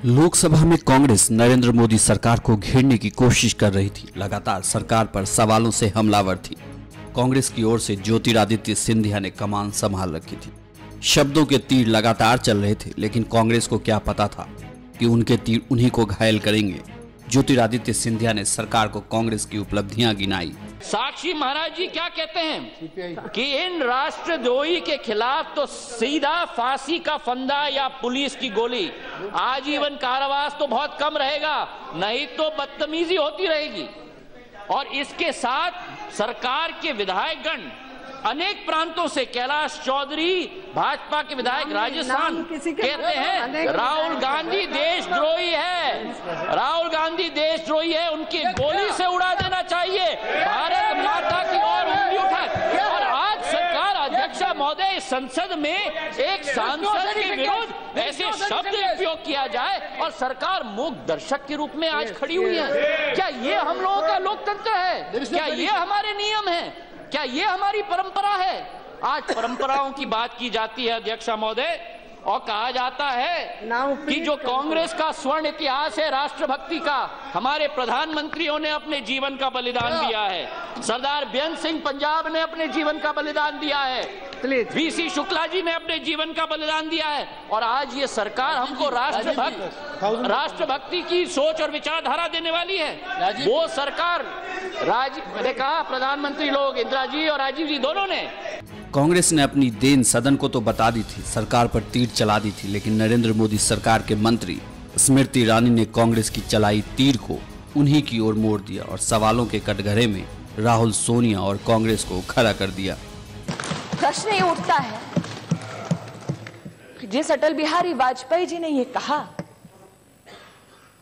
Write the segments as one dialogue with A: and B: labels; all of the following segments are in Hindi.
A: लोकसभा में कांग्रेस नरेंद्र मोदी सरकार को घेरने की कोशिश कर रही थी। लगातार सरकार पर सवालों से हमलावर थी। कांग्रेस की ओर से ज्योतिरादित्य सिंधिया ने कमान संभाल रखी थी। शब्दों के तीर लगातार चल रहे थे, लेकिन कांग्रेस को क्या पता था कि उनके तीर उन्हीं को घायल करेंगे। ज्योतिरादित्य सिंधिया ने सरकार को कांग्रेस की उपलब्धियां गिनाई।
B: साक्षी महाराज जी क्या कहते हैं कि इन राष्ट्रद्रोही के खिलाफ तो सीधा फांसी का फंदा या पुलिस की गोली, आजीवन कारावास तो बहुत कम रहेगा, नहीं तो बदतमीजी होती रहेगी। और इसके साथ सरकार के विधायकगण अनेक प्रांतों से, कैलाश चौधरी भाजपा के विधायक राजस्थान कहते हैं राहुल गांधी देशद्रोही है, राहुल गांधी देशद्रोही है, उनकी गोली से उड़ा देना चाहिए, भारत माता की ओर उंगली उठा। और आज सरकार अध्यक्षा महोदय संसद में एक सांसद के विरुद्ध ऐसे शब्द उपयोग किया जाए और सरकार मूक दर्शक के रूप में आज खड़ी हुई है। क्या ये हम लोगों का लोकतंत्र है? क्या ये हमारे नियम है? क्या ये हमारी परंपरा है? आज परंपराओं की बात की जाती है अध्यक्षा महोदय, और कहा जाता है कि जो कांग्रेस का स्वर्ण इतिहास है राष्ट्रभक्ति का, हमारे प्रधानमंत्रियों ने अपने जीवन का बलिदान दिया है, सरदार बेअंत सिंह पंजाब ने अपने जीवन का बलिदान दिया है, वीसी शुक्ला जी ने अपने जीवन का बलिदान दिया है, और आज ये सरकार हमको राष्ट्रभक्ति की सोच और विचारधारा देने वाली है। वो सरकार मैंने कहा प्रधानमंत्री लोग इंदिरा जी और राजीव जी दोनों ने।
A: कांग्रेस ने अपनी देन सदन को तो बता दी थी, सरकार पर तीर चला दी थी, लेकिन नरेंद्र मोदी सरकार के मंत्री स्मृति ईरानी ने कांग्रेस की चलाई तीर को उन्हीं की ओर मोड़ दिया और सवालों के कटघरे में राहुल, सोनिया और कांग्रेस को खड़ा कर दिया।
C: प्रश्न ये उठता है कि जिस अटल बिहारी वाजपेयी जी ने ये कहा,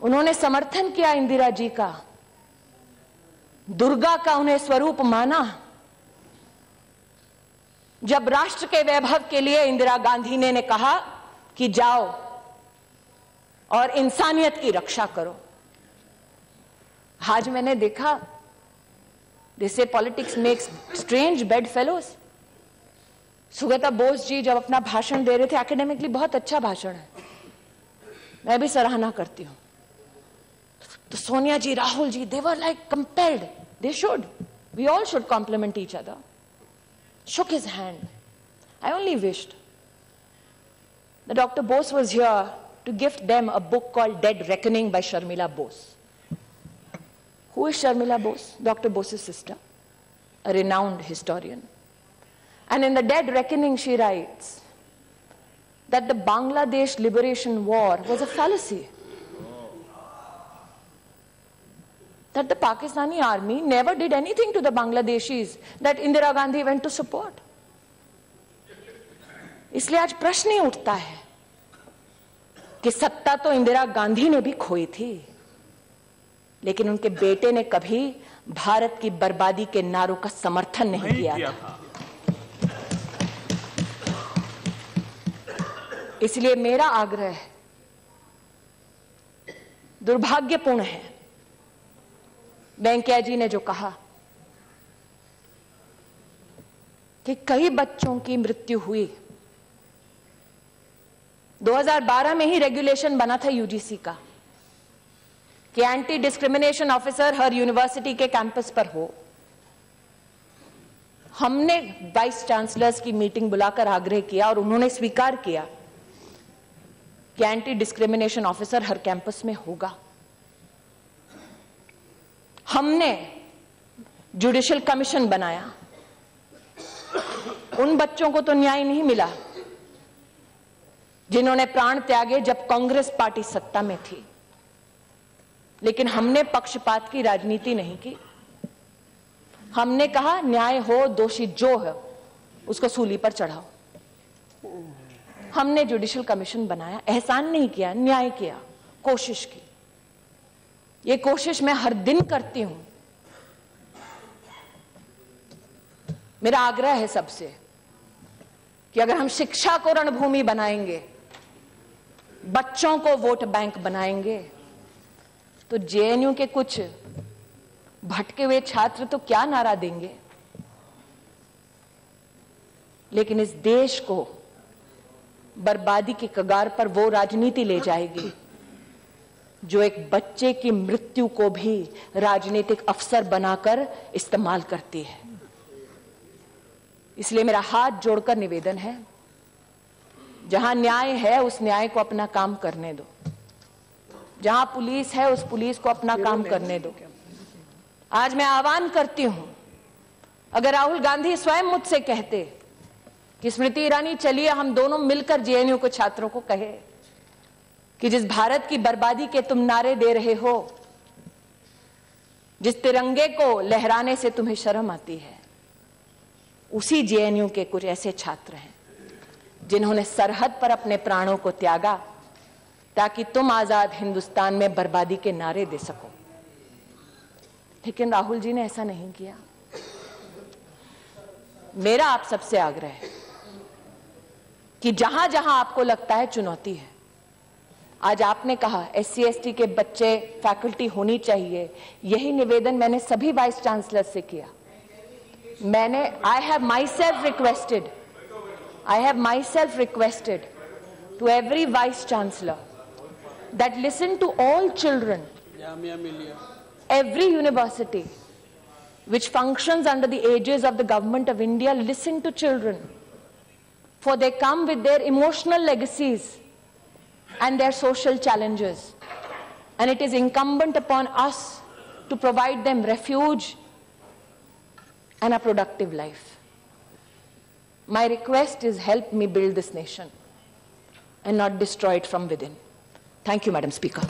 C: उन्होंने समर्थन किया इंदिरा जी का, दुर्गा का उन्हें स्वरूप माना, जब राष्ट्र के वैभव के लिए इंदिरा गांधी ने कहा कि जाओ और इंसानियत की रक्षा करो। आज मैंने देखा, they say politics makes strange bed fellows. Sugata Bose ji जब अपना भाषण दे रहे थे, एकेडमिकली बहुत अच्छा भाषण है, मैं भी सराहना करती हूं, तो सोनिया जी, Rahul ji, they were like compelled, they should, we all should compliment each other, shook his hand. I only wished that Dr. Bose was here to gift them a book called Dead Reckoning by Sharmila Bose. Who is Sharmila Bose? Dr. Bose's sister, a renowned historian. And in the Dead Reckoning she writes that the Bangladesh Liberation War was a fallacy. That the Pakistani army never did anything to the Bangladeshis that Indira Gandhi went to support. इसलिए आज प्रश्न ही उठता है कि सत्ता तो इंदिरा गांधी ने भी खोई थी, लेकिन उनके बेटे ने कभी भारत की बर्बादी के नारों का समर्थन नहीं किया था। इसलिए मेरा आग्रह दुर्भाग्यपूर्ण है, वेंकैया जी ने जो कहा कि कई बच्चों की मृत्यु हुई। 2012 में ही रेगुलेशन बना था यूजीसी का कि एंटी डिस्क्रिमिनेशन ऑफिसर हर यूनिवर्सिटी के कैंपस पर हो। हमने वाइस चांसलर्स की मीटिंग बुलाकर आग्रह किया और उन्होंने स्वीकार किया कि एंटी डिस्क्रिमिनेशन ऑफिसर हर कैंपस में होगा। हमने जुडिशियल कमीशन बनाया। उन बच्चों को तो न्याय नहीं मिला जिन्होंने प्राण त्यागे जब कांग्रेस पार्टी सत्ता में थी, लेकिन हमने पक्षपात की राजनीति नहीं की। हमने कहा न्याय हो, दोषी जो है उसको सूली पर चढ़ाओ। हमने जुडिशियल कमीशन बनाया, एहसान नहीं किया, न्याय किया, कोशिश की। ये कोशिश मैं हर दिन करती हूं। मेरा आग्रह है सबसे कि अगर हम शिक्षा को रणभूमि बनाएंगे, बच्चों को वोट बैंक बनाएंगे, तो जेएनयू के कुछ भटके हुए छात्र तो क्या नारा देंगे, लेकिन इस देश को बर्बादी की कगार पर वो राजनीति ले जाएगी जो एक बच्चे की मृत्यु को भी राजनीतिक अवसर बनाकर इस्तेमाल करती है। इसलिए मेरा हाथ जोड़कर निवेदन है, जहां न्याय है उस न्याय को अपना काम करने दो, जहां पुलिस है उस पुलिस को अपना काम करने दो। आज मैं आह्वान करती हूं, अगर राहुल गांधी स्वयं मुझसे कहते कि स्मृति ईरानी चलिए हम दोनों मिलकर जेएनयू के छात्रों को कहे कि जिस भारत की बर्बादी के तुम नारे दे रहे हो, जिस तिरंगे को लहराने से तुम्हें शर्म आती है, उसी जेएनयू के कुछ ऐसे छात्र हैं जिन्होंने सरहद पर अपने प्राणों को त्यागा ताकि तुम आजाद हिंदुस्तान में बर्बादी के नारे दे सको। लेकिन राहुल जी ने ऐसा नहीं किया। मेरा आप सबसे आग्रह है कि जहां जहां आपको लगता है चुनौती है, आज आपने कहा SC ST के बच्चे फैकल्टी होनी चाहिए, यही निवेदन मैंने सभी वाइस चांसलर से किया। I have myself requested to every vice chancellor that listen to all children, every university which functions under the aegis of the government of India, listen to children, for they come with their emotional legacies and their social challenges, and it is incumbent upon us to provide them refuge and a productive life. My request is, help me build this nation and not destroy it from within. Thank you, Madam Speaker.